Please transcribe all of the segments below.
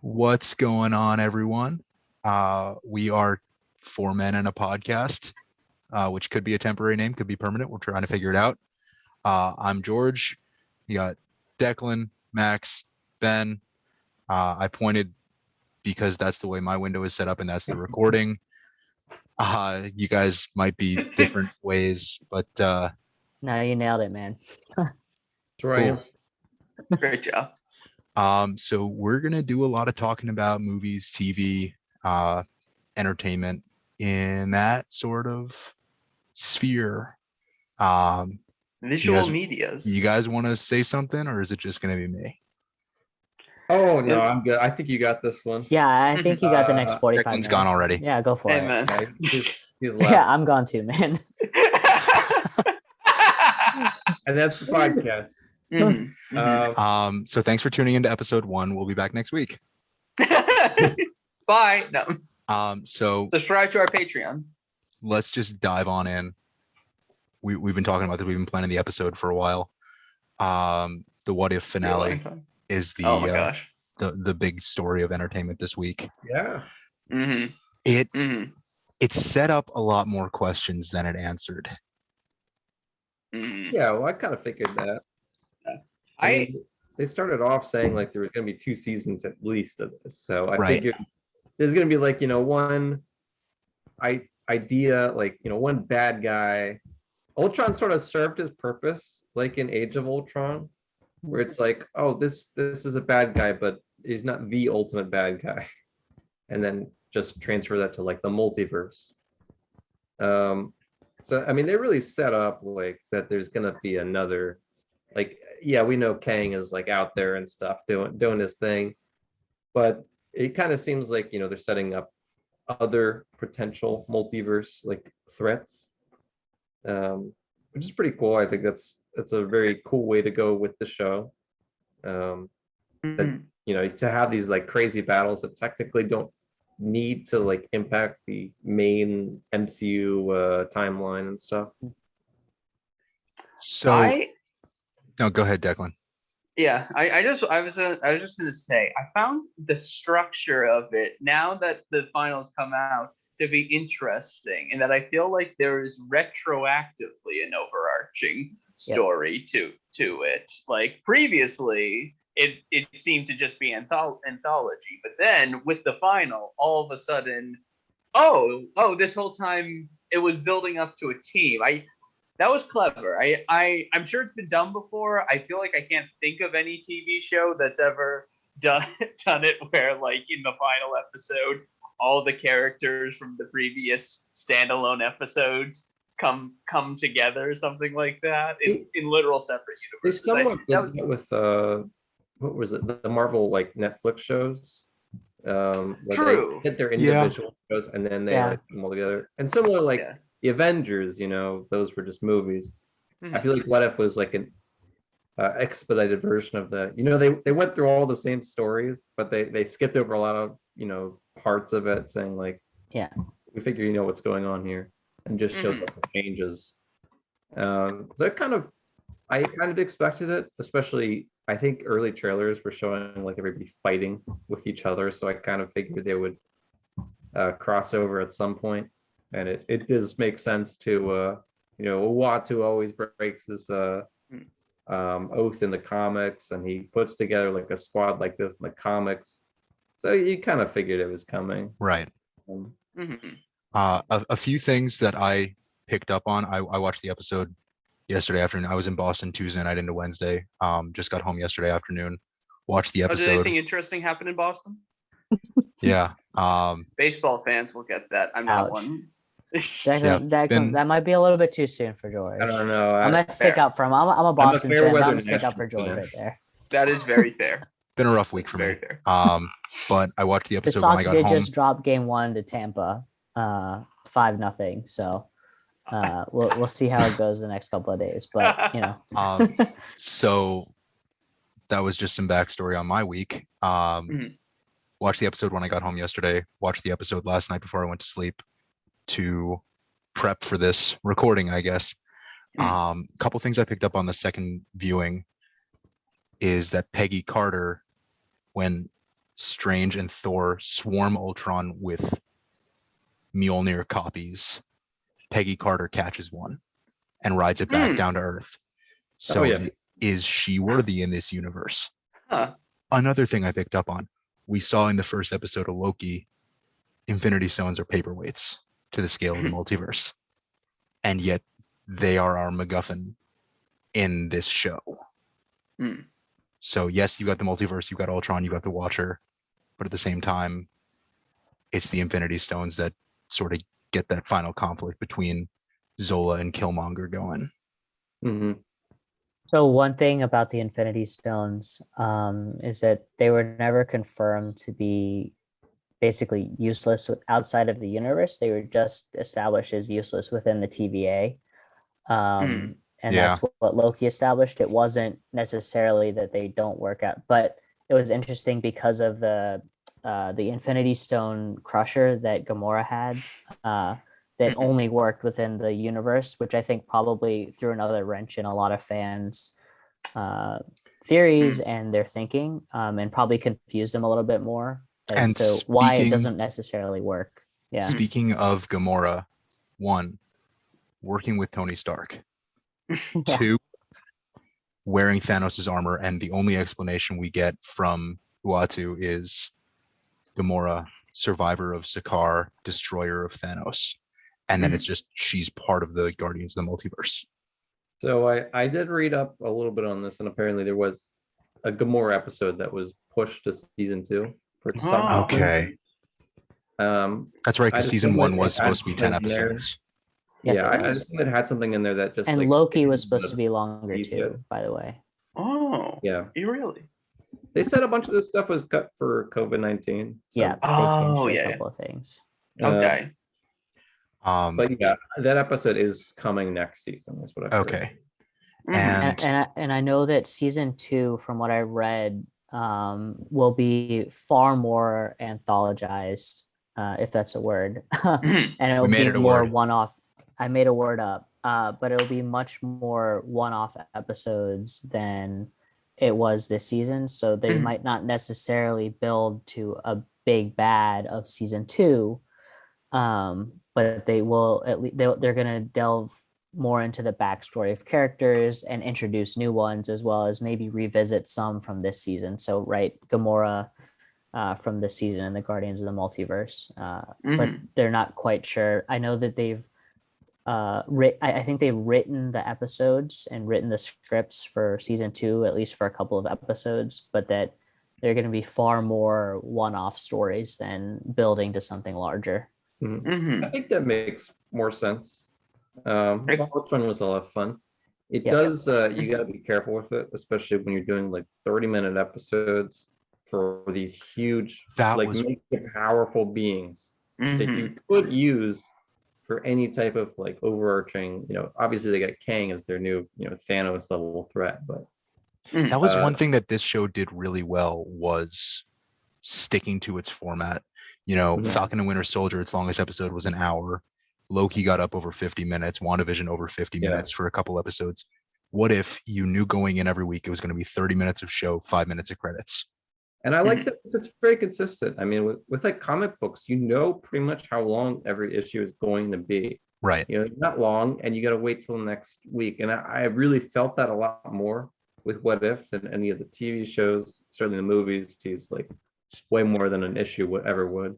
What's going on, everyone? We are four men and a podcast, which could be a temporary name, could be permanent. We're trying to figure it out. I'm George. You got Declan, Max, Ben. I pointed because that's the way my window is set up and that's the recording. You guys might be different ways, but no, you nailed it, man. That's where I am. Great job. So we're gonna do a lot of talking about movies, TV, entertainment in that sort of sphere. Visual medias. You guys want to say something, or is it just gonna be me? Oh no, I'm good. I think you got this one. Yeah, I think you got the next 45 Declan's minutes. gone already. Yeah, go for it. Amen. Okay, he's left. Yeah, I'm gone too, man. And that's the podcast. Mhm. So thanks for tuning into episode 1. We'll be back next week. Bye. No. So Subscribe to our Patreon. let's just dive on in. We've been talking about this. We've been planning the episode for a while. The What If finale is Oh my gosh. the big story of entertainment this week. Yeah. Mm-hmm. It set up a lot more questions than it answered. Mm-hmm. Yeah, well, I kind of figured that. They started off saying like there was going to be 2 seasons at least of this, so I figured there's going to be like one idea, like one bad guy. Ultron sort of served his purpose, like in Age of Ultron, where it's like, oh, this is a bad guy, but he's not the ultimate bad guy, and then just transfer that to like the multiverse. So I mean, they really set up like that. There's gonna be another, like, yeah, we know Kang is like out there and stuff doing his thing, but it kind of seems like they're setting up other potential multiverse like threats, which is pretty cool. I think that's a very cool way to go with the show. That to have these like crazy battles that technically don't need to like impact the main MCU timeline and stuff. So no, go ahead, Declan. Yeah, I was just gonna say I found the structure of it now that the finals come out to be interesting, and that I feel like there is retroactively an overarching story to it. Like previously, it seemed to just be anthology, but then with the final, all of a sudden, oh, this whole time it was building up to a team. That was clever. I'm sure it's been done before. I feel like I can't think of any TV show that's ever done it where, like, in the final episode, all the characters from the previous standalone episodes come together, something like that, in literal separate universes. They somewhat did that with what was it? The Marvel like Netflix shows. True. They hit their individual shows and then they like put them all together. And similar, like the Avengers, those were just movies. I feel like What If was like an expedited version of that. They went through all the same stories, but they skipped over a lot of parts of it, saying like, we figure what's going on here, and just showed the changes. So I kind of expected it, especially I think early trailers were showing like everybody fighting with each other, so I kind of figured they would cross over at some point. And it does make sense to Uatu always breaks his oath in the comics, and he puts together like a squad like this in the comics, so you kind of figured it was coming, right? A few things that I picked up on. I watched the episode yesterday afternoon. I was in Boston Tuesday night into Wednesday. Just got home yesterday afternoon. Watched the episode. Did anything interesting happen in Boston? Yeah. Baseball fans will get that. I'm not one. That might be a little bit too soon for George. I don't know. I'm gonna stick up for him. I'm a Boston fan. I'm gonna stick up for George right there. That is very fair. Been a rough week for me. Fair. But I watched the episode the when I Sox got did home. just drop Game 1 to Tampa, 5-0. So we'll see how it goes the next couple of days. But So that was just some backstory on my week. Watched the episode when I got home yesterday. Watched the episode last night before I went to sleep to prep for this recording, I guess. Couple things I picked up on the second viewing is that Peggy Carter, when Strange and Thor swarm Ultron with Mjolnir copies. Peggy Carter catches one and rides it back down to Earth. So is she worthy in this universe? Huh. Another thing I picked up on, we saw in the first episode of Loki, Infinity Stones are paperweights to the scale of the multiverse. And yet they are our MacGuffin in this show. So yes, you got the multiverse, you got Ultron, you got the Watcher, but at the same time, it's the Infinity Stones that sort of get that final conflict between Zola and Killmonger going. Mm-hmm. So one thing about the Infinity Stones is that they were never confirmed to be basically useless outside of the universe. They were just established as useless within the TVA. And that's what Loki established. It wasn't necessarily that they don't work out, but it was interesting because of the Infinity Stone crusher that Gamora had that only worked within the universe, which I think probably threw another wrench in a lot of fans' theories and their thinking, and probably confused them a little bit more as to why it doesn't necessarily work. Yeah. Speaking of Gamora, 1, working with Tony Stark. 2, wearing Thanos' armor, and the only explanation we get from Uatu is Gamora, survivor of Sakaar, destroyer of Thanos. And then it's just she's part of the Guardians of the Multiverse. So I did read up a little bit on this, and apparently there was a Gamora episode that was pushed to season 2 for some reason. Okay. That's right, because season 1 was supposed to be 10 episodes. Yes, yeah, I just think it had something in there that just and Loki was supposed to be longer too, by the way. Oh, yeah. You really? They said a bunch of this stuff was cut for COVID-19. So. Yeah. They changed a couple of things. Okay. But yeah, that episode is coming next season. That's what I've heard. And I know that season 2, from what I read, will be far more anthologized, if that's a word, and it will be more one-off. I made a word up, but it'll be much more one-off episodes than it was this season. So they might not necessarily build to a big bad of season 2, but they will at least they're going to delve more into the backstory of characters and introduce new ones, as well as maybe revisit some from this season. So Gamora from this season and the Guardians of the Multiverse, but they're not quite sure. I know that they've I think they've written the episodes and written the scripts for season 2, at least for a couple of episodes, but that they're going to be far more one-off stories than building to something larger. I think that makes more sense. Ultron was a lot of fun. It does. You got to be careful with it, especially when you're doing like 30-minute episodes for these huge, powerful beings that you could use for any type of like overarching. Obviously they got Kang as their new, Thanos level threat, but that was one thing that this show did really well, was sticking to its format. Falcon and Winter Soldier, its longest episode was an hour. Loki got up over 50 minutes, WandaVision over 50 minutes for a couple episodes. What if you knew going in every week it was going to be 30 minutes of show, 5 minutes of credits? And I like that it's very consistent. I mean, with like comic books, pretty much how long every issue is going to be. Right. Not long, and you got to wait till next week. And I really felt that a lot more with What If than any of the TV shows. Certainly the movies tease like way more than an issue ever would.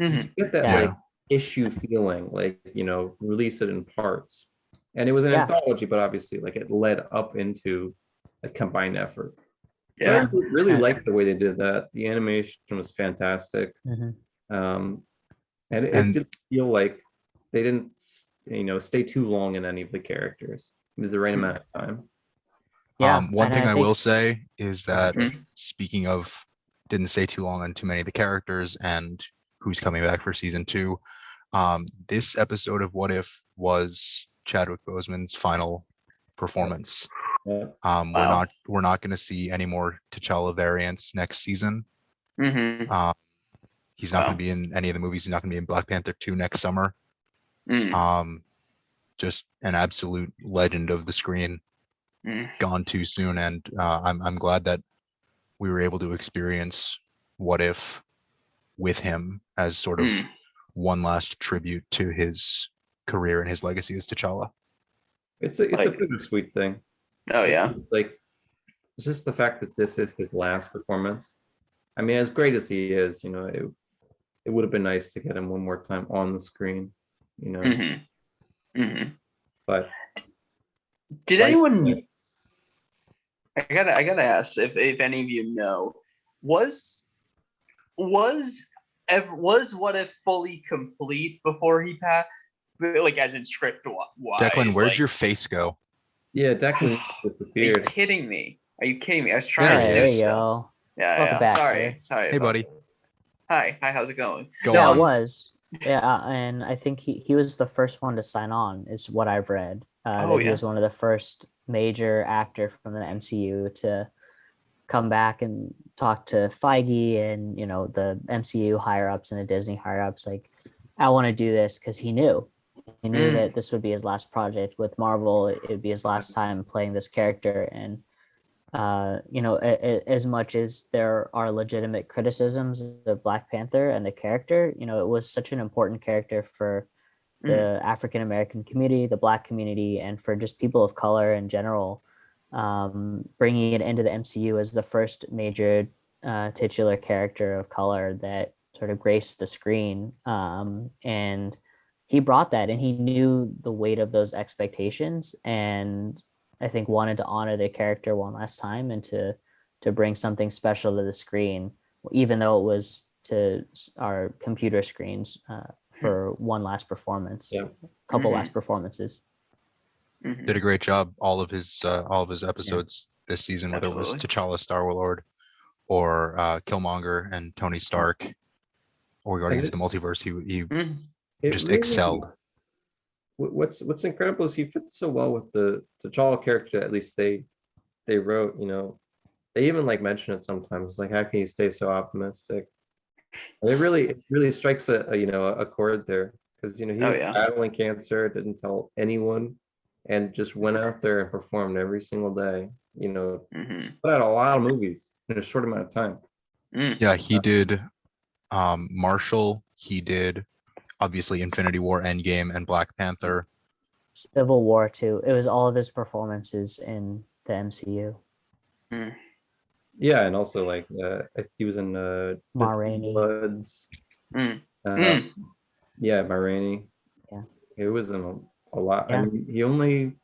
So you get that like issue feeling, like release it in parts. And it was an anthology, but obviously like it led up into a combined effort. Yeah, so I really liked the way they did that. The animation was fantastic, and it did feel like they didn't, stay too long in any of the characters. It was the right amount of time. One thing I will say is that speaking of didn't stay too long on too many of the characters and who's coming back for season 2, this episode of What If was Chadwick Boseman's final performance. We're not going to see any more T'Challa variants next season. He's not going to be in any of the movies. He's not going to be in Black Panther 2 next summer. Just an absolute legend of the screen, gone too soon. And I'm glad that we were able to experience What If with him as sort of one last tribute to his career and his legacy as T'Challa. It's a bittersweet thing. Oh yeah. Like, it's just the fact that this is his last performance. I mean, as great as he is, you know, it would have been nice to get him one more time on the screen, you know. But did anyone? I gotta ask if any of you know, was What If fully complete before he passed? Like, as in script wise. Declan, where'd your face go? Yeah, Declan disappeared. Are you kidding me? I was trying to. There you go. Yeah, Welcome back, sorry. Hey, buddy. Hi, how's it going? Go on. It was. Yeah, and I think he was the first one to sign on, is what I've read. He was one of the first major actor from the MCU to come back and talk to Feige and, you know, the MCU higher ups and the Disney higher ups. Like, I want to do this because he knew that this would be his last project with Marvel. It would be his last time playing this character. And you know, as much as there are legitimate criticisms of Black Panther and the character, you know, it was such an important character for the African American community, the Black community, and for just people of color in general. Bringing it into the MCU as the first major titular character of color that sort of graced the screen, and he brought that, and he knew the weight of those expectations, and I think wanted to honor the character one last time and to bring something special to the screen, even though it was to our computer screens for one last performance, couple last performances. Did a great job. All of his episodes this season, whether it was T'Challa, Star-Lord, or Killmonger and Tony Stark, or Guardians of the Multiverse, he just really excelled. What's incredible is he fits so well with the T'Challa character. At least they wrote, you know, they even like mention it sometimes, like, how can you stay so optimistic? And it really strikes a chord there, because, you know, he was battling cancer, didn't tell anyone, and just went out there and performed every single day, you know, put out a lot of movies in a short amount of time. Yeah, he did Marshall, he did obviously Infinity War, Endgame, and Black Panther. Civil War too. It was all of his performances in the MCU. Yeah, and also like he was in Ma Rainey. Bloods. Yeah, Ma Rainey. Yeah, he was in a lot. Yeah. I mean,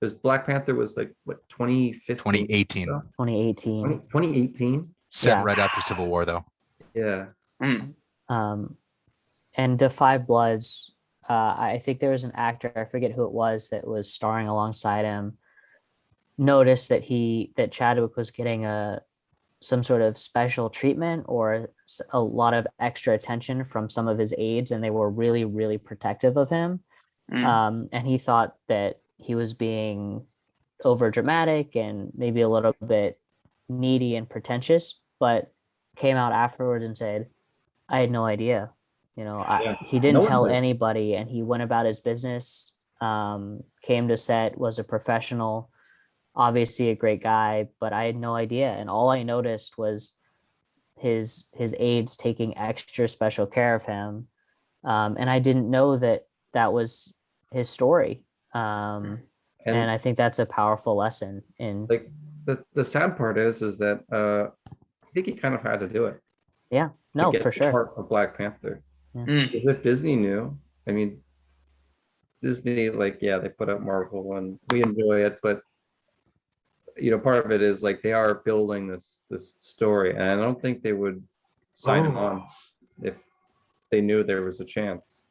his Black Panther was like what, 2018. 2018. Set right after Civil War, though. Yeah. And The Five Bloods, I think there was an actor, I forget who it was, that was starring alongside him, noticed that Chadwick was getting some sort of special treatment or a lot of extra attention from some of his aides, and they were really, really protective of him. And he thought that he was being over dramatic and maybe a little bit needy and pretentious, but came out afterwards and said, I had no idea. You know, he didn't tell anybody, and he went about his business, came to set, was a professional, obviously a great guy, but I had no idea. And all I noticed was his aides taking extra special care of him. And I didn't know that was his story. And I think that's a powerful lesson in, like, the sad part is that I think he kind of had to do it. Yeah, no, for sure. Part of Black Panther. Because if Disney knew, I mean, Disney, like, yeah, they put out Marvel and we enjoy it, but you know, part of it is like they are building this story, and I don't think they would sign him on if they knew there was a chance.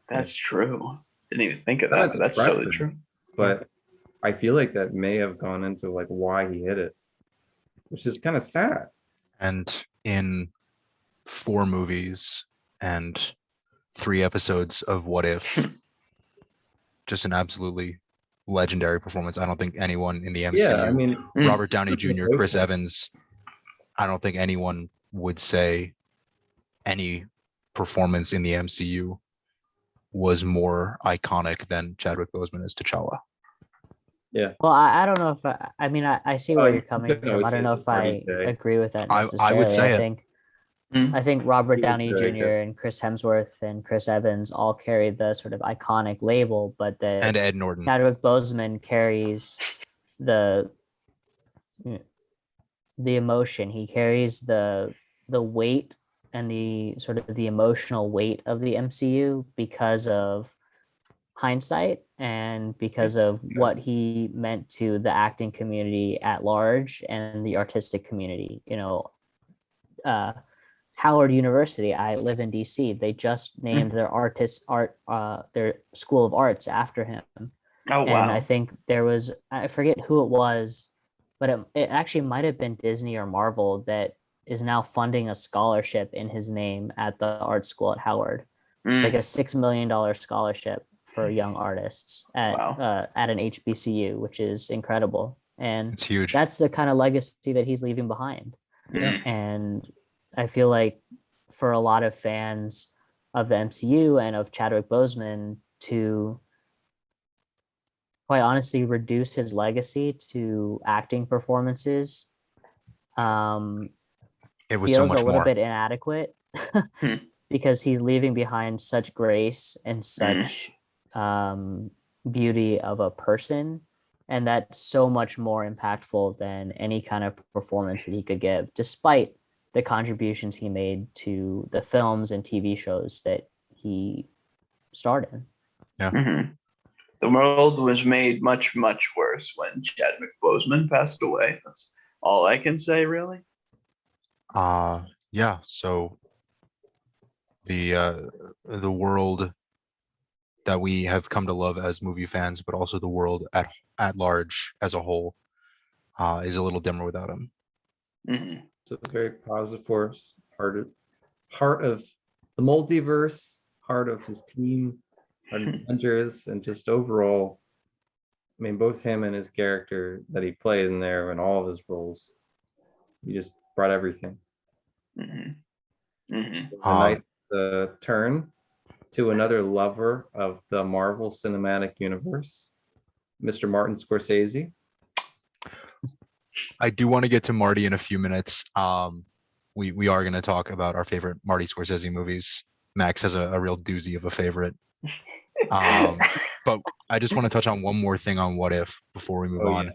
That's true. Didn't even think of that, but that's totally true. But I feel like that may have gone into like why he hit it, which is kind of sad. And in 4 movies and 3 episodes of What If, just an absolutely legendary performance. I don't think anyone in the MCU, yeah, I mean, Robert Downey Jr., Chris Evans, I don't think anyone would say any performance in the MCU was more iconic than Chadwick Boseman as T'Challa. Yeah. Well, I don't know if I mean, I see where you're coming from. I don't know if I agree with that necessarily. I would say I think I think Robert He was Downey very Jr. good. and Chris Hemsworth and Chris Evans all carry the sort of iconic label, but And Ed Norton. Chadwick Boseman carries the emotion. He carries the weight and the sort of the emotional weight of the MCU because of hindsight and because of what he meant to the acting community at large and the artistic community. Howard University, I live in DC, they just named their their school of arts after him. Oh, wow. And I think I forget who it was, but it actually might have been Disney or Marvel that is now funding a scholarship in his name at the art school at Howard. It's like a $6 million scholarship for young artists at an HBCU, which is incredible. And it's huge. That's the kind of legacy that he's leaving behind. And I feel like for a lot of fans of the MCU and of Chadwick Boseman to quite honestly reduce his legacy to acting performances it was feels so much a little more. bit inadequate because he's leaving behind such grace and such beauty of a person, and that's so much more impactful than any kind of performance that he could give, despite the contributions he made to the films and TV shows that he starred in. Yeah. The world was made much, much worse when Chadwick Boseman passed away. That's all I can say, really. Yeah. So the world that we have come to love as movie fans, but also the world at large as a whole, is a little dimmer without him. So a very positive force, heart of the multiverse, heart of his team, heart of Avengers, and just overall, I mean, both him and his character that he played in there and all of his roles, he just brought everything. The turn to another lover of the Marvel Cinematic Universe, Mr. Martin Scorsese. I do want to get to Marty in a few minutes. We are going to talk about our favorite Marty Scorsese movies. Max has a real doozy of a favorite. But I just want to touch on one more thing on What If before we move on. Yeah.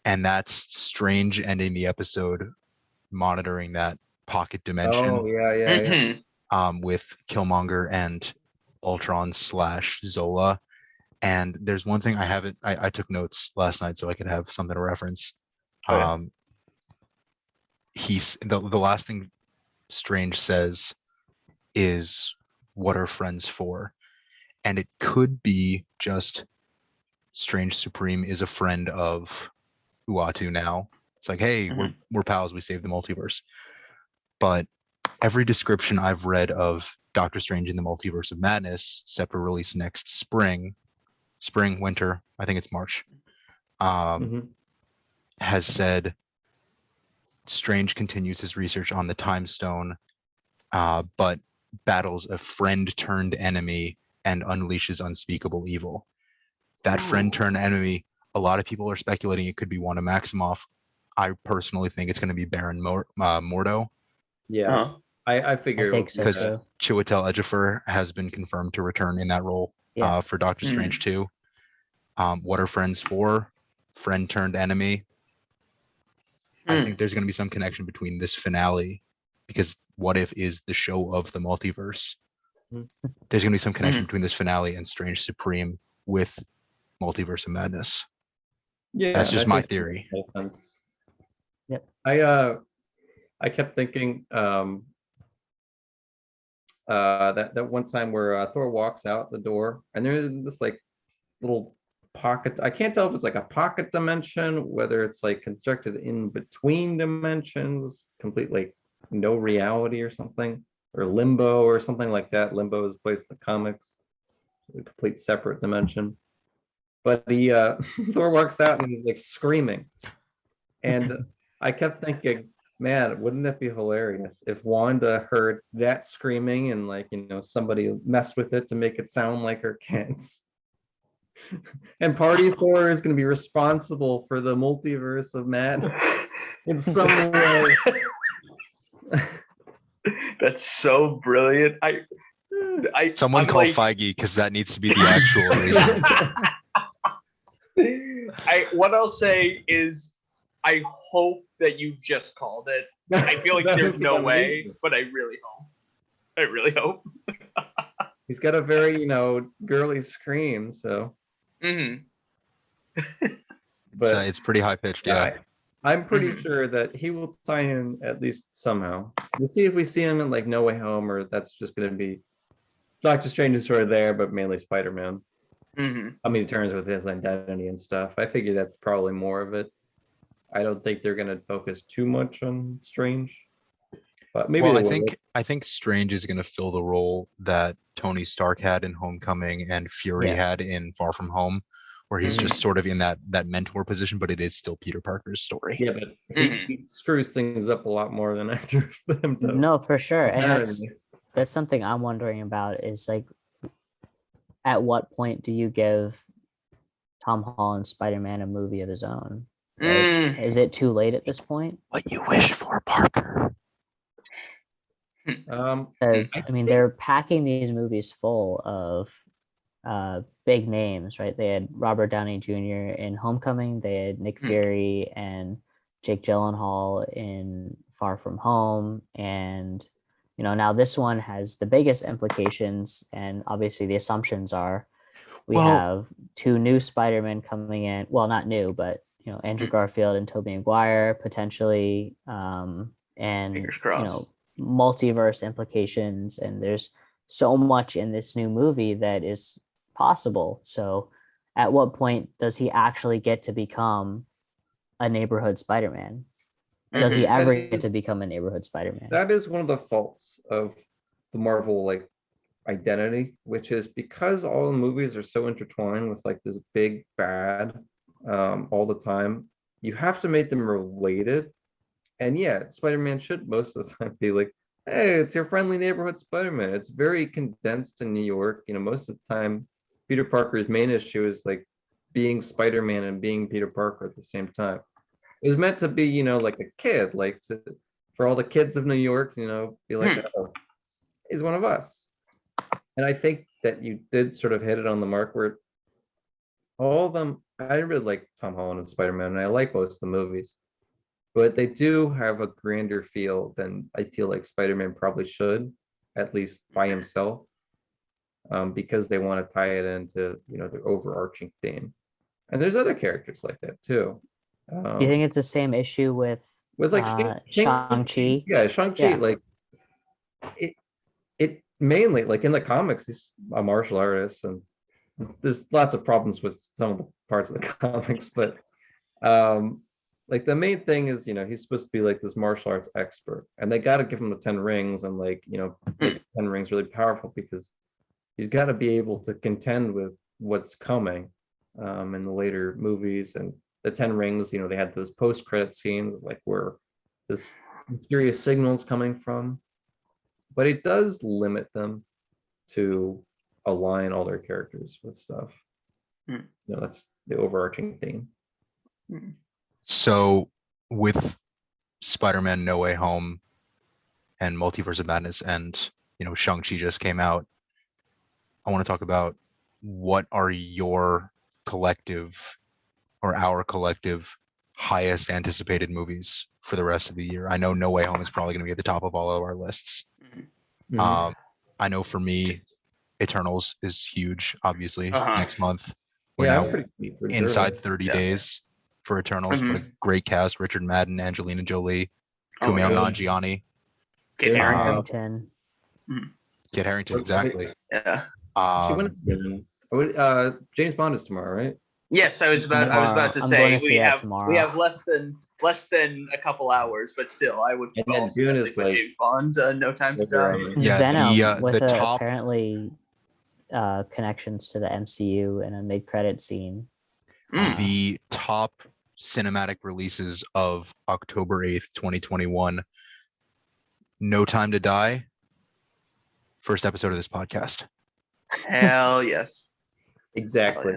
And that's Strange ending the episode monitoring that pocket dimension. Oh, yeah. With Killmonger and Ultron / Zola. And there's one thing I took notes last night so I could have something to reference. He's the last thing Strange says is, "What are friends for?" And it could be just Strange Supreme is a friend of Uatu now. It's like, hey, we're pals. We saved the multiverse. But every description I've read of Doctor Strange in the Multiverse of Madness, set for release next spring, winter, I think it's March, has said Strange continues his research on the Time Stone, but battles a friend turned enemy and unleashes unspeakable evil. That friend turned enemy, a lot of people are speculating it could be Wanda Maximoff. I personally think it's going to be Baron Mordo. Yeah, I figured. I think so, because Chiwetel Ejiofor has been confirmed to return in that role for Doctor Strange 2. What are friends for? Friend turned enemy. I think there's going to be some connection between this finale, because What If is the show of the multiverse. There's going to be some connection between this finale and Strange Supreme with Multiverse of Madness. Yeah, that's just my theory. Yep. I kept thinking that one time where Thor walks out the door and there's this like little pocket. I can't tell if it's like a pocket dimension, whether it's like constructed in between dimensions, complete like no reality or something, or limbo or something like that. Limbo is a place in the comics, a complete separate dimension. But the Thor walks out and he's like screaming, and I kept thinking, man, wouldn't that be hilarious if Wanda heard that screaming and like, somebody messed with it to make it sound like her kids. And Party Thor is going to be responsible for the multiverse of madness in some way. That's so brilliant. Someone I'm call like, Feige because that needs to be the actual reason. What I'll say is, I hope that you just called it. I feel like there's no way, but I really hope. I really hope. He's got a very, girly scream, so. Mm-hmm. But it's pretty high pitched, yeah. I'm pretty sure that he will tie in at least somehow. We'll see if we see him in like No Way Home, or that's just going to be Doctor Strange is sort of there, but mainly Spider-Man. Mm-hmm. I mean, he turns with his identity and stuff. I figure that's probably more of it. I don't think they're going to focus too much on Strange. But maybe I think Strange is going to fill the role that Tony Stark had in Homecoming and Fury had in Far From Home, where he's just sort of in that mentor position, but it is still Peter Parker's story. Yeah, but he screws things up a lot more than after them. No, for sure. And that's something I'm wondering about is like, at what point do you give Tom Holland's Spider-Man a movie of his own? Right? Is it too late at this point? What you wish for, Parker. Because I mean, they're packing these movies full of big names, right? They had Robert Downey Jr. in Homecoming. They had Nick Fury and Jake Gyllenhaal in Far From Home, and now this one has the biggest implications, and obviously the assumptions are we have 2 new Spider-Men coming in. Well, not new, but Andrew Garfield and Tobey Maguire potentially, and fingers crossed. Multiverse implications, and there's so much in this new movie that is possible. So at what point does he actually get to become a neighborhood Spider-Man? Does he ever get to become a neighborhood Spider-Man? That is one of the faults of the Marvel identity, which is because all the movies are so intertwined with this big bad all the time, you have to make them related. And Spider-Man should most of the time be like, hey, it's your friendly neighborhood Spider-Man. It's very condensed in New York. Most of the time, Peter Parker's main issue is being Spider-Man and being Peter Parker at the same time. It was meant to be, like a kid, for all the kids of New York, be like, oh, he's one of us. And I think that you did sort of hit it on the mark where all of them, I really like Tom Holland and Spider-Man, and I like most of the movies. But they do have a grander feel than I feel like Spider-Man probably should, at least by himself, because they want to tie it into, the overarching theme. And there's other characters like that too. Do you think it's the same issue with Shang-Chi? Yeah, Shang-Chi, it mainly, in the comics, he's a martial artist, and there's lots of problems with some of the parts of the comics, but the main thing is, he's supposed to be this martial arts expert, and they got to give him the 10 rings and make 10 rings really powerful, because he's got to be able to contend with what's coming in the later movies. And the 10 rings, they had those post-credit scenes where this mysterious signal's coming from, but it does limit them to align all their characters with stuff. That's the overarching theme. So with Spider-Man No Way Home and Multiverse of Madness, and Shang-Chi just came out, I want to talk about what are your collective or our collective highest anticipated movies for the rest of the year. I know No Way Home is probably going to be at the top of all of our lists. I know for me, Eternals is huge, obviously. Next month. We're now inside 30 days for Eternals. What a great cast. Richard Madden, Angelina Jolie, Kumail Nanjiani. Kit Harington. Kit Harington, exactly. Yeah. James Bond is tomorrow, right? Yes, I was about to say we have less than a couple hours, but still, I would. And then June is James Bond, No Time to Die. Yeah, Venom with the top apparently connections to the MCU and a mid-credit scene. The top cinematic releases of October 8th, 2021. No Time to Die. First episode of this podcast. Hell yes. Exactly.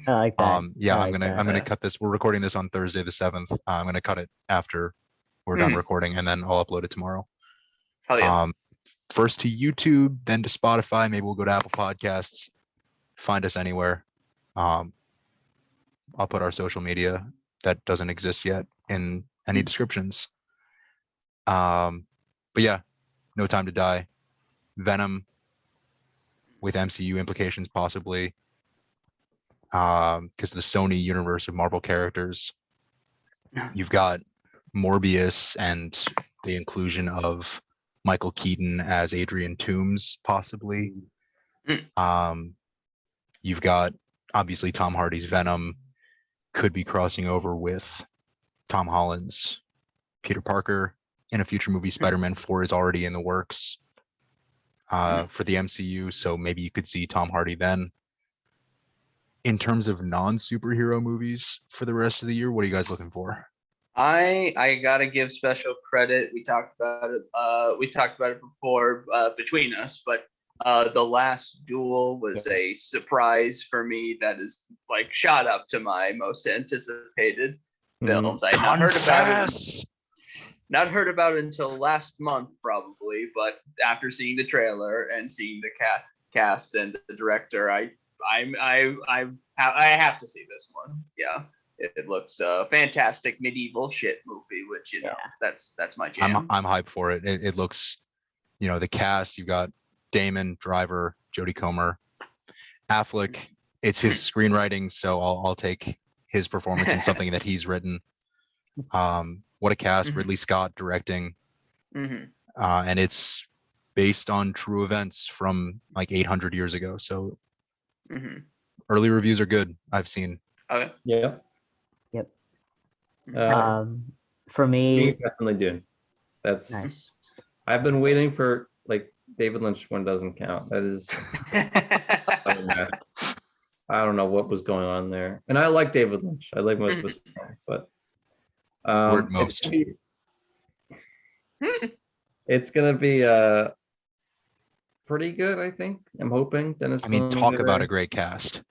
I like that. I'm gonna cut this. We're recording this on Thursday the 7th. I'm gonna cut it after we're done recording, and then I'll upload it tomorrow. Hell yeah. first to YouTube, then to Spotify. Maybe we'll go to Apple Podcasts. Find us anywhere. I'll put our social media that doesn't exist yet in any descriptions. But yeah, No Time to Die, Venom with MCU implications possibly, because the Sony universe of Marvel characters. You've got Morbius and the inclusion of Michael Keaton as Adrian Toomes possibly. You've got obviously Tom Hardy's Venom could be crossing over with Tom Holland's Peter Parker in a future movie. Spider-Man 4 is already in the works for the MCU, so maybe you could see Tom Hardy then. In terms of non-superhero movies for the rest of the year, what are you guys looking for? I gotta give special credit. We talked about it. We talked about it before between us, but The Last Duel was a surprise for me. That is like shot up to my most anticipated films. I had not heard about it until last month, probably. But after seeing the trailer and seeing the cast and the director, I have to see this one. Yeah, it looks fantastic medieval shit movie, which that's my jam. I'm hyped for it. It looks, the cast. You got Damon, Driver, Jodie Comer, Affleck. It's his screenwriting, so I'll take his performance in something that he's written. What a cast! Ridley Scott directing, and it's based on true events from like 800 years ago. So early reviews are good. I've seen. Okay. Yep. For me, definitely do. That's nice. I've been waiting for like David Lynch one doesn't count. That is. I don't know what was going on there, and I like David Lynch. I like most of his films, but Word most. It's gonna be pretty good, I think. I'm hoping. Dennis. Talk about a great cast.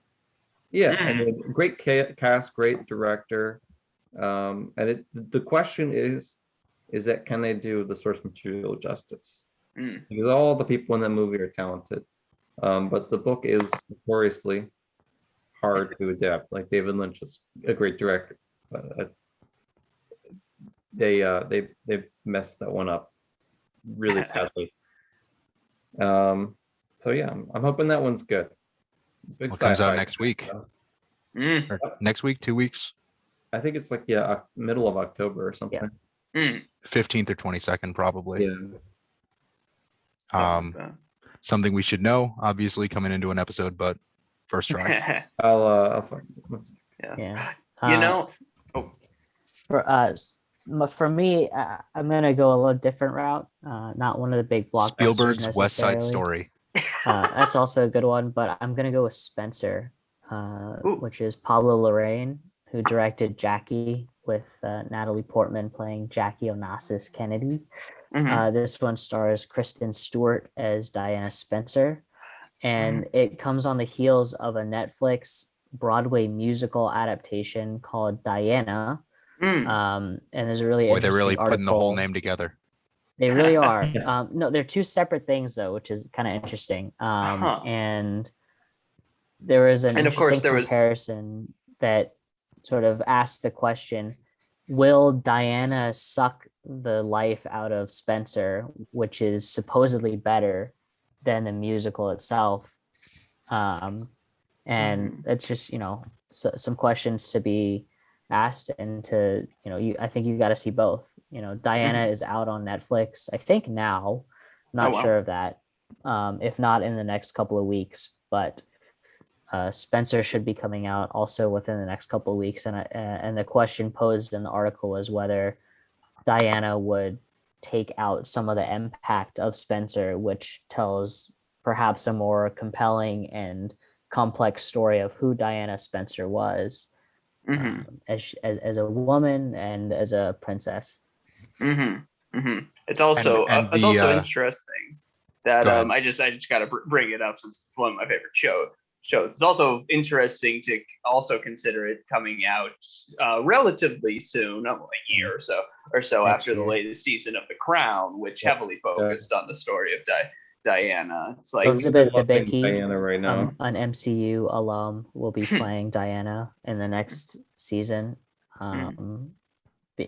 Yeah, great cast, great director, and the question is that can they do the source material justice? Because all the people in that movie are talented, but the book is notoriously hard to adapt. Like David Lynch is a great director, but they messed that one up really badly. So yeah, I'm hoping that one's good. What comes out next week? Or next week, 2 weeks? I think it's like middle of October or something. 15th or 22nd probably. Yeah. Something we should know, obviously, coming into an episode, but first try. I'll find it. For me, I'm gonna go a little different route. Not one of the big blockbusters. Spielberg's West Side Story. That's also a good one, but I'm gonna go with Spencer, which is Pablo Larraín, who directed Jackie with Natalie Portman playing Jackie Onassis Kennedy. This one stars Kristen Stewart as Diana Spencer, and it comes on the heels of a Netflix Broadway musical adaptation called Diana. And there's a really they're really putting the whole name together. They really are. No, they're two separate things though, which is kind of interesting. And there was an interesting comparison that sort of asked the question, will Diana suck the life out of Spencer, which is supposedly better than the musical itself? And it's just, some questions to be asked, and to, I think you got to see both. Diana is out on Netflix, I think now. I'm not sure of that. If not in the next couple of weeks, but Spencer should be coming out also within the next couple of weeks. And the question posed in the article is whether Diana would take out some of the impact of Spencer, which tells perhaps a more compelling and complex story of who Diana Spencer was as a woman and as a princess. It's also interesting that I just got to bring it up since it's one of my favorite shows. It's also interesting to also consider it coming out relatively soon, a year or so, or so Next after the year. latest season of The Crown, which heavily focused on the story of Diana. It's like Elizabeth loving Debicki, Diana right now. an MCU alum, will be playing Diana in the next season,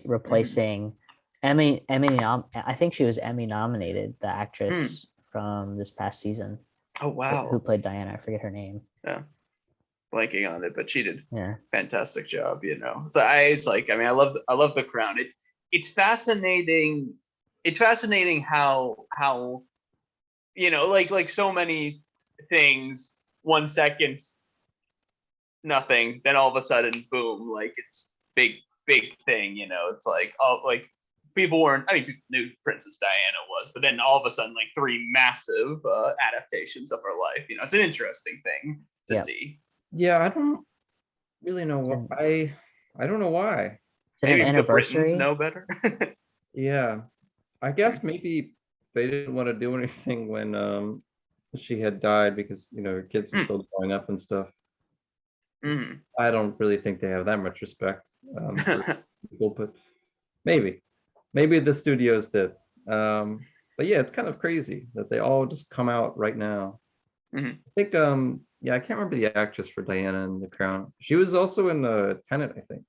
replacing Emmy. I think she was Emmy nominated, the actress from this past season. Oh wow! Who played Diana? I forget her name. Yeah, blanking on it, but she did a fantastic job. You know, so I love The Crown. It's fascinating. It's fascinating how you know, like so many things. 1 second, nothing. Then all of a sudden, boom! Like it's big thing. You know, it's like people weren't. I mean, people knew Princess Diana was, but then all of a sudden, like 3 massive adaptations of her life. You know, it's an interesting thing to see. Yeah, I don't really know why. I don't know why. Maybe the Britons know better. Yeah, I guess maybe they didn't want to do anything when she had died because her kids were still growing up and stuff. I don't really think they have that much respect for people, but maybe the studios did. But yeah, it's kind of crazy that they all just come out right now. I think I can't remember the actress for Diana in The Crown. She was also in Tenet, I think.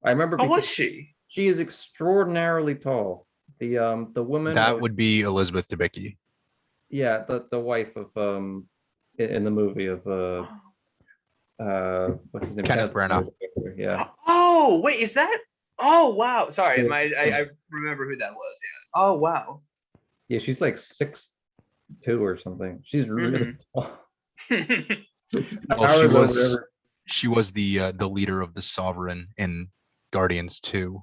I remember. Oh, was she? She is extraordinarily tall. The woman that would be Elizabeth Debicki. Yeah, the wife of in the movie of what's his name? Kenneth Branagh. Yeah. Oh wait, is that? Oh wow, sorry, I remember who that was. Yeah. Oh wow. Yeah, she's like 6'2" or something. She's really tall. Well, she was the leader of the Sovereign in Guardians 2.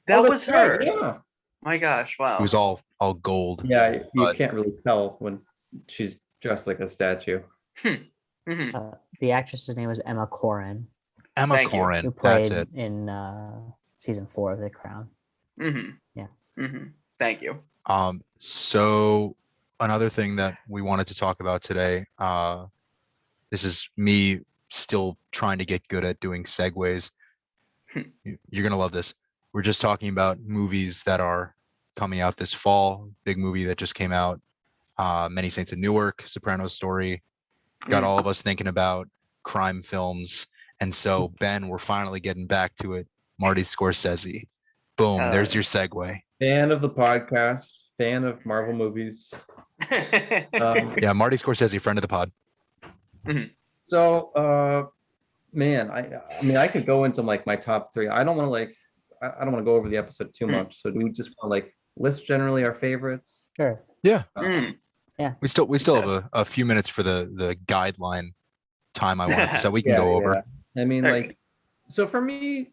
That was her. Right, yeah. My gosh, wow. It was all gold. Yeah, you can't really tell when she's dressed like a statue. The actress's name was Emma Corrin. Emma Corrin, who played that's it. in season 4 of The Crown. Yeah. Thank you. So another thing that we wanted to talk about today, this is me still trying to get good at doing segues. You're gonna love this. We're just talking about movies that are coming out this fall. Big movie that just came out, Many Saints of Newark, Sopranos story, got all of us thinking about crime films. And so, Ben, we're finally getting back to it. Marty Scorsese. Boom, there's your segue. Fan of the podcast, fan of Marvel movies. Yeah, Marty Scorsese, friend of the pod. So, man, I mean, I could go into like my top 3. I don't want to go over the episode too much. So do we just want to like list generally our favorites? Sure. Yeah. Yeah. We still have a few minutes for the guideline time I wanted, so we can go over. I mean, like, so for me,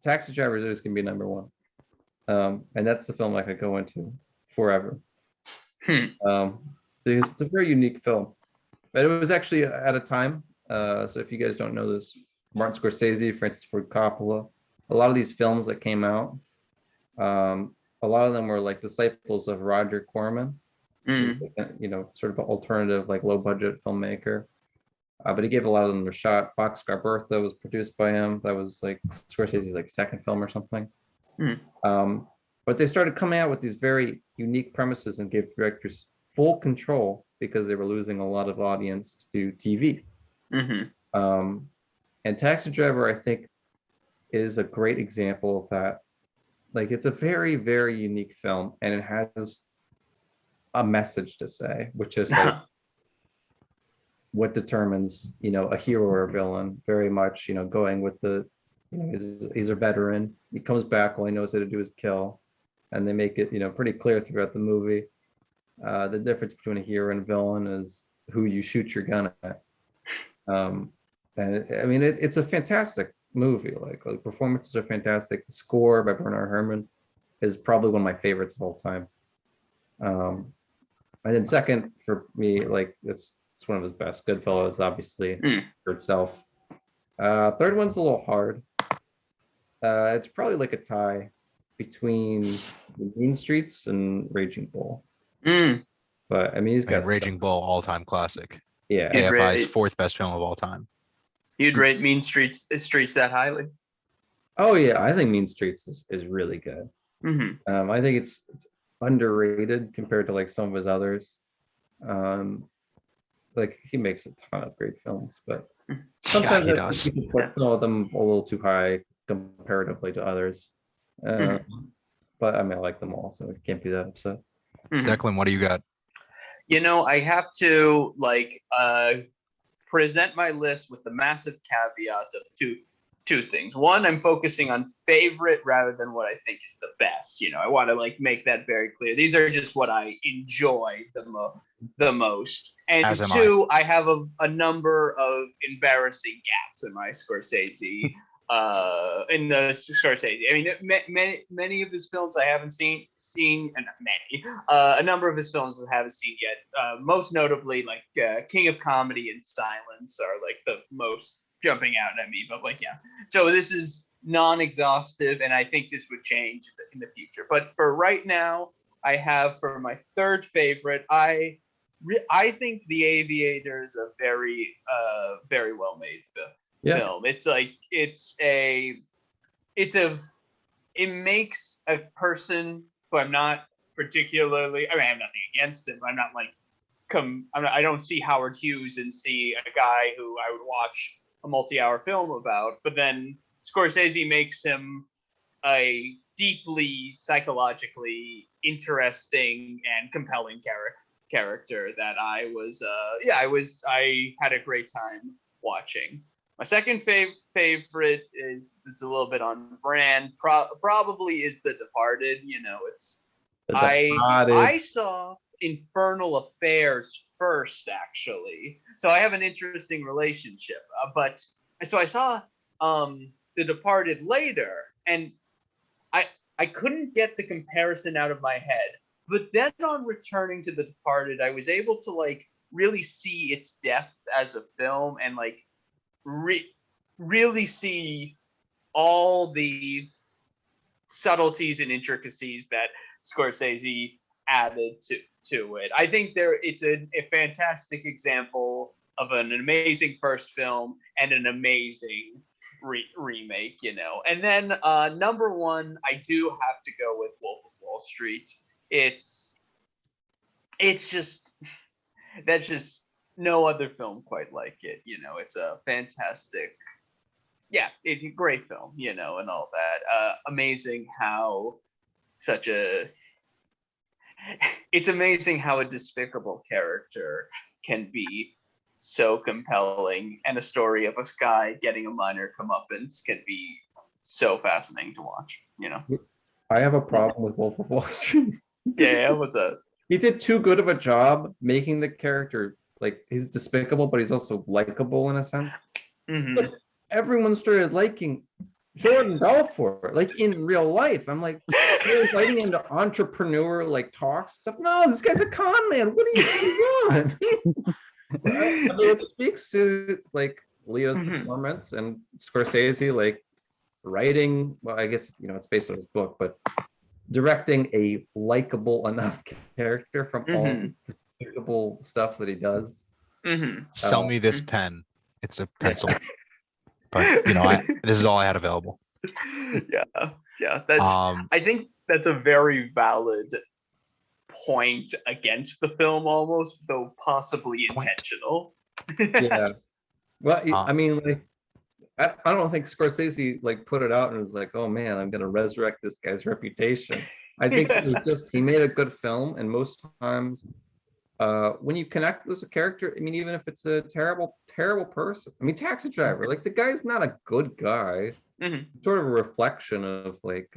Taxi Driver is going to be number 1. And that's the film I could go into forever. Because it's a very unique film. But it was actually at a time. So if you guys don't know this, Martin Scorsese, Francis Ford Coppola, a lot of these films that came out, a lot of them were like disciples of Roger Corman, sort of an alternative, like low budget filmmaker. But he gave a lot of them a shot. Boxcar Bertha was produced by him. That was like Scorsese's like second film or something. But they started coming out with these very unique premises and gave directors full control because they were losing a lot of audience to TV. And Taxi Driver, I think, is a great example of that. Like, it's a very, very unique film, and it has a message to say, which is like what determines, a hero or a villain. Very much, going with the, he's a veteran. He comes back, all he knows how to do is kill, and they make it, pretty clear throughout the movie. The difference between a hero and a villain is who you shoot your gun at. And I mean, it's a fantastic movie. Like performances are fantastic. The score by Bernard Herrmann is probably one of my favorites of all time. And then second for me, like it's one of his best. Goodfellas, obviously, for itself. Third one's a little hard. It's probably like a tie between the Mean Streets and Raging Bull. But I mean, he's got Raging Bull, all-time classic. Yeah, AFI's 4th best film of all time. You'd rate Mean Streets that highly? Oh yeah, I think Mean Streets is really good. I think it's underrated compared to like some of his others. Like he makes a ton of great films, but sometimes he does. people put some of them a little too high comparatively to others. But I mean, I like them all, so I can't be that upset. Declan, what do you got? You know, I have to present my list with the massive caveat of two things. One, I'm focusing on favorite rather than what I think is the best. You know, I want to like make that very clear. These are just what I enjoy the most. And two, I have a number of embarrassing gaps in my Scorsese. In the Scorsese, I mean, many of his films I haven't seen, and a number of his films I haven't seen yet. Most notably, like King of Comedy and Silence are like the most jumping out at me. But like, yeah. So this is non-exhaustive, and I think this would change in the future. But for right now, I have for my third favorite, I think The Aviator is a very well made film. It's like it makes a person who I'm not particularly, I mean, I have nothing against him. I'm not like I don't see Howard Hughes and see a guy who I would watch a multi-hour film about, but then Scorsese makes him a deeply psychologically interesting and compelling character that I had a great time watching. My second favorite is a little bit on brand. Probably is The Departed. You know, I saw Infernal Affairs first, actually, so I have an interesting relationship. But so I saw The Departed later, and I couldn't get the comparison out of my head. But then on returning to The Departed, I was able to like really see its depth as a film and like really see all the subtleties and intricacies that Scorsese added to it. I think it's a fantastic example of an amazing first film and an amazing remake, you know. And then number one, I do have to go with Wolf of Wall Street. It's just that's just no other film quite like it, you know. It's a fantastic, it's a great film, you know, and all that. Amazing how it's amazing how a despicable character can be so compelling, and a story of a guy getting a minor comeuppance can be so fascinating to watch, you know. I have a problem with Wolf of Wall Street. Yeah, what's up? He did too good of a job making the character like he's despicable, but he's also likable in a sense. But everyone started liking Jordan Belfort, like in real life. I'm like, you're inviting him to entrepreneur like talks stuff. No, this guy's a con man. What are you doing? I mean, it speaks to like Leo's performance and Scorsese like writing. Well, I guess you know it's based on his book, but directing a likable enough character from all this despicable stuff that he does. Sell me this pen. It's a pencil. But you know, this is all I had available. Yeah. That's. I think that's a very valid point against the film, almost, though possibly intentional. Yeah. Well, I mean, like, I don't think Scorsese like put it out and was like, "Oh man, I'm gonna resurrect this guy's reputation." I think it was just he made a good film, and most times, when you connect with a character, I mean, even if it's a terrible person, I mean, Taxi Driver, like the guy's not a good guy. Sort of a reflection of like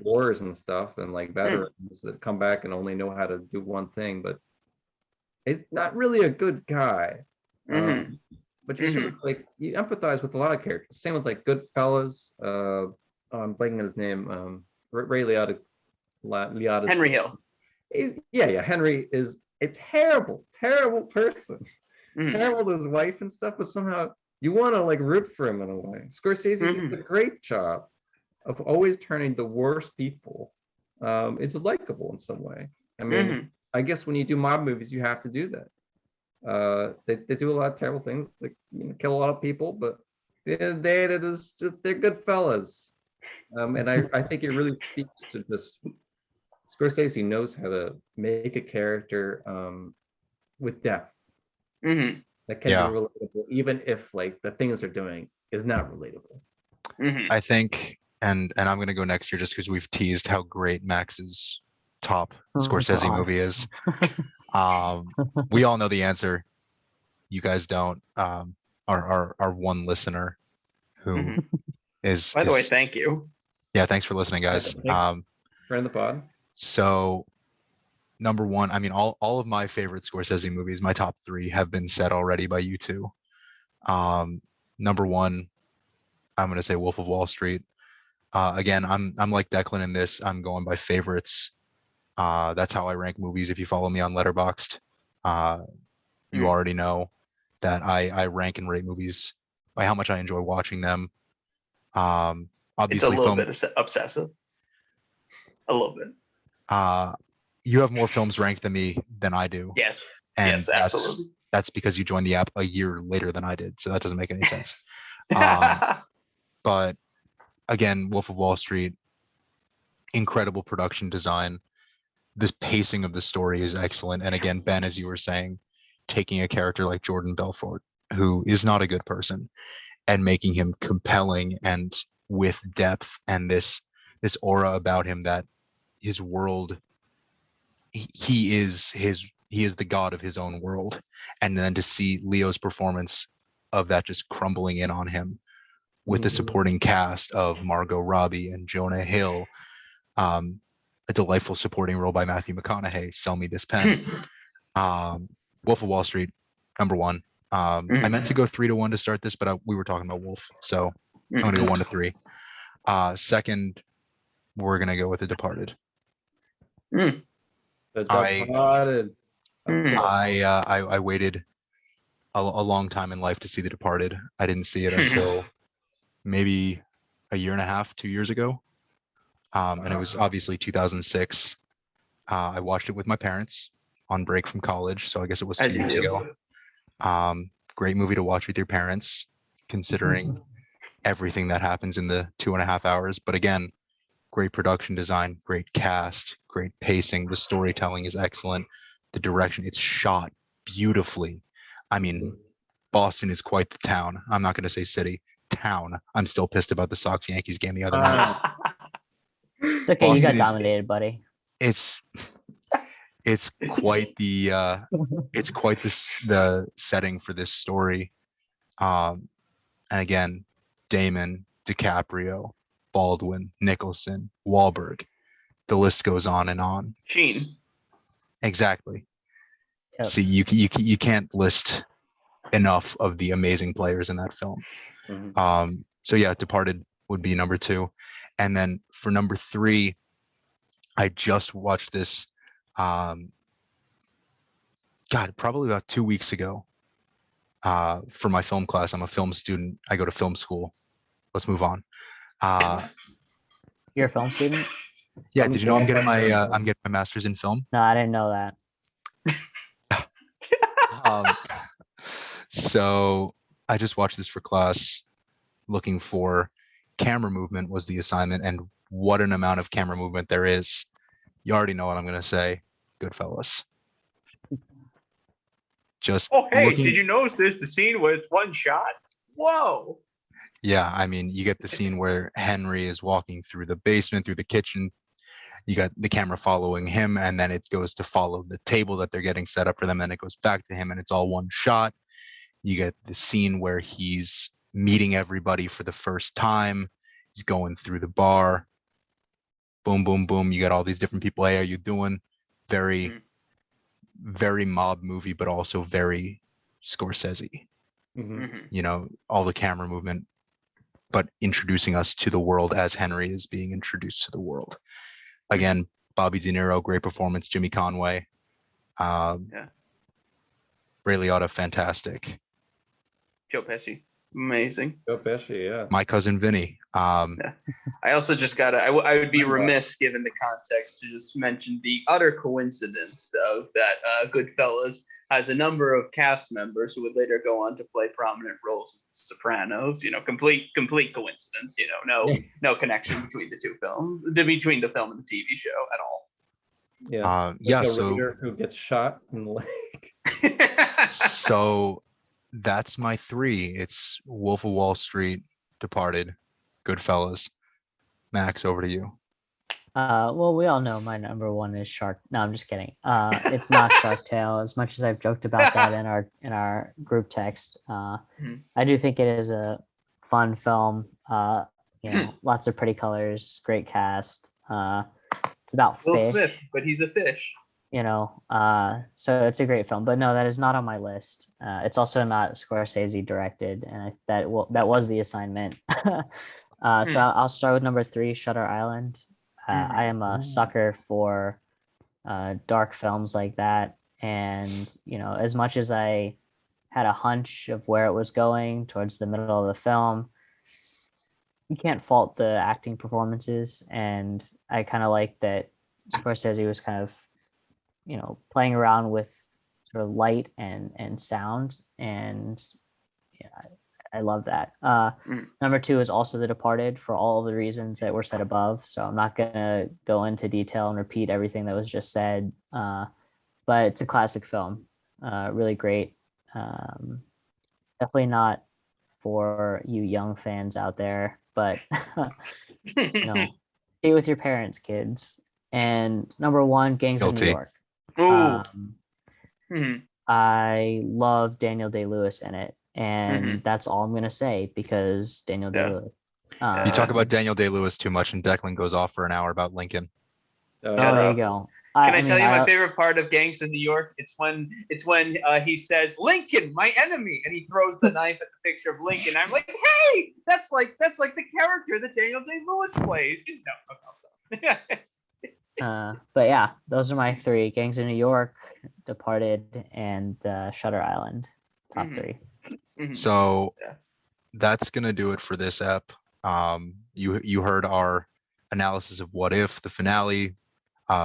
wars and stuff, and like veterans that come back and only know how to do one thing, but he's not really a good guy. But you sort of like you empathize with a lot of characters. Same with like Goodfellas. I'm blanking on his name. Ray Liotta. Henry Hill. Henry is a terrible person. Terrible to his wife and stuff, but somehow you want to like root for him in a way. Scorsese did a great job of always turning the worst people into likable in some way. I mean, I guess when you do mob movies, you have to do that. They do a lot of terrible things, like kill a lot of people, but they're good fellas. And I think it really speaks to just Scorsese knows how to make a character with depth that can be relatable, even if like the things they're doing is not relatable. I think, and I'm gonna go next year just because we've teased how great Max's top Scorsese movie is. We all know the answer. You guys don't. Our one listener who is. By the way, thank you. Yeah, thanks for listening, guys. Friend of the pod. So, number one, I mean, all of my favorite Scorsese movies, my top three, have been said already by you two. Number one, I'm gonna say Wolf of Wall Street. Again, I'm like Declan in this. I'm going by favorites. That's how I rank movies. If you follow me on Letterboxd, you already know that I rank and rate movies by how much I enjoy watching them. Obviously, it's a little bit obsessive. A little bit. You have more films ranked than I do. Yes. And yes, absolutely. That's because you joined the app a year later than I did, so that doesn't make any sense. But again, Wolf of Wall Street, incredible production design. This pacing of the story is excellent. And again, Ben, as you were saying, taking a character like Jordan Belfort, who is not a good person, and making him compelling and with depth and this aura about him that his world, he is the god of his own world. And then to see Leo's performance of that just crumbling in on him with the supporting cast of Margot Robbie and Jonah Hill, a delightful supporting role by Matthew McConaughey, Sell Me This Pen. Wolf of Wall Street, number one. I meant to go 3-1 to start this, but we were talking about Wolf, so I'm gonna go 1-3. Second, we're gonna go with The Departed. The Departed. I waited a long time in life to see The Departed. I didn't see it until maybe a year and a half, 2 years ago. And it was obviously 2006. I watched it with my parents on break from college, so I guess it was 2 years ago. Great movie to watch with your parents, considering everything that happens in the 2.5 hours. But again, great production design, great cast, great pacing. The storytelling is excellent. The direction, it's shot beautifully. I mean, Boston is quite the town. I'm not going to say city, town. I'm still pissed about the Sox-Yankees game the other night. It's okay, Boston, you got dominated, buddy. It's quite the the setting for this story. And again, Damon, DiCaprio, Baldwin, Nicholson, Wahlberg. The list goes on and on. Sheen. Exactly. Yep. See, you can't list enough of the amazing players in that film. So yeah, Departed would be number 2. And then for number 3, I just watched this probably about 2 weeks ago for my film class. I'm a film student. I go to film school. Let's move on. You're a film student? Yeah, did you know I'm getting my master's in film? No, I didn't know that. So I just watched this for class, looking for camera movement was the assignment, and what an amount of camera movement there is. You already know what I'm going to say. Goodfellas. Just did you notice there's the scene where it's one shot? Whoa. Yeah, I mean, you get the scene where Henry is walking through the basement, through the kitchen. You got the camera following him, and then it goes to follow the table that they're getting set up for them, and it goes back to him, and it's all one shot. You get the scene where he's meeting everybody for the first time. He's going through the bar. Boom, boom, boom. You got all these different people. Hey, how you doing? Very, very mob movie, but also very Scorsese. You know, all the camera movement, but introducing us to the world as Henry is being introduced to the world. Again, Bobby De Niro, great performance. Jimmy Conway. Ray Liotta, fantastic. Joe Pesci. Amazing. Joe Pesci, yeah. My cousin Vinny. Yeah. I also just gotta. I would be remiss, given the context, to just mention the utter coincidence of that Goodfellas has a number of cast members who would later go on to play prominent roles in The Sopranos. You know, complete coincidence. You know, no connection between the two films, between the film and the TV show at all. Yeah. Yeah. A So raider who gets shot in the leg. So that's my 3. It's Wolf of Wall Street, Departed, Goodfellas. Max, over to you. Well, we all know my number 1 is Shark. No, I'm just kidding. It's not Shark Tale. As much as I've joked about that in our group text, I do think it is a fun film. You know, lots of pretty colors, great cast. It's about Will fish. Smith, but he's a fish. You know, so it's a great film. But no, that is not on my list. It's also not Scorsese directed, and that was the assignment. So I'll start with number 3, Shutter Island. I am a sucker for dark films like that, and you know, as much as I had a hunch of where it was going towards the middle of the film, you can't fault the acting performances, and I kind of like that Scorsese was kind of, you know, playing around with sort of light and sound, and yeah, I love that. Number 2 is also The Departed, for all of the reasons that were said above. So I'm not gonna go into detail and repeat everything that was just said. But it's a classic film, really great. Definitely not for you young fans out there, but you know, stay with your parents, kids. And number 1, Gangs of New York. I love Daniel Day-Lewis in it. And that's all I'm going to say, because Daniel Day-Lewis. You talk about Daniel Day-Lewis too much, and Declan goes off for an hour about Lincoln. There you go. Can I tell you my favorite part of Gangs of New York? It's when he says, "Lincoln, my enemy," and he throws the knife at the picture of Lincoln. I'm like, hey, that's like the character that Daniel Day-Lewis plays. No. But yeah, those are my 3: Gangs of New York, Departed, and Shutter Island. Top 3. So that's gonna do it for this ep. You heard our analysis of What If, the finale.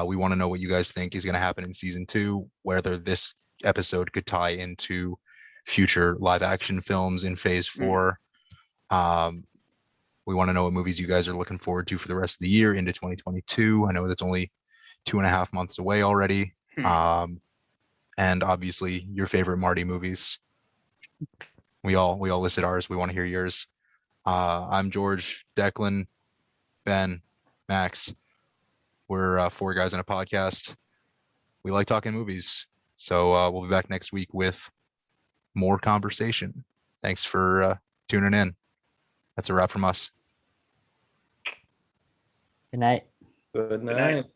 We want to know what you guys think is going to happen in season 2, whether this episode could tie into future live action films in phase 4. We want to know what movies you guys are looking forward to for the rest of the year into 2022. I know that's only 2.5 months away already. And obviously your favorite Marty movies. We all listed ours. We want to hear yours. I'm George, Declan, Ben, Max. We're 4 guys on a podcast. We like talking movies. So we'll be back next week with more conversation. Thanks for tuning in. That's a wrap from us. Good night. Good night.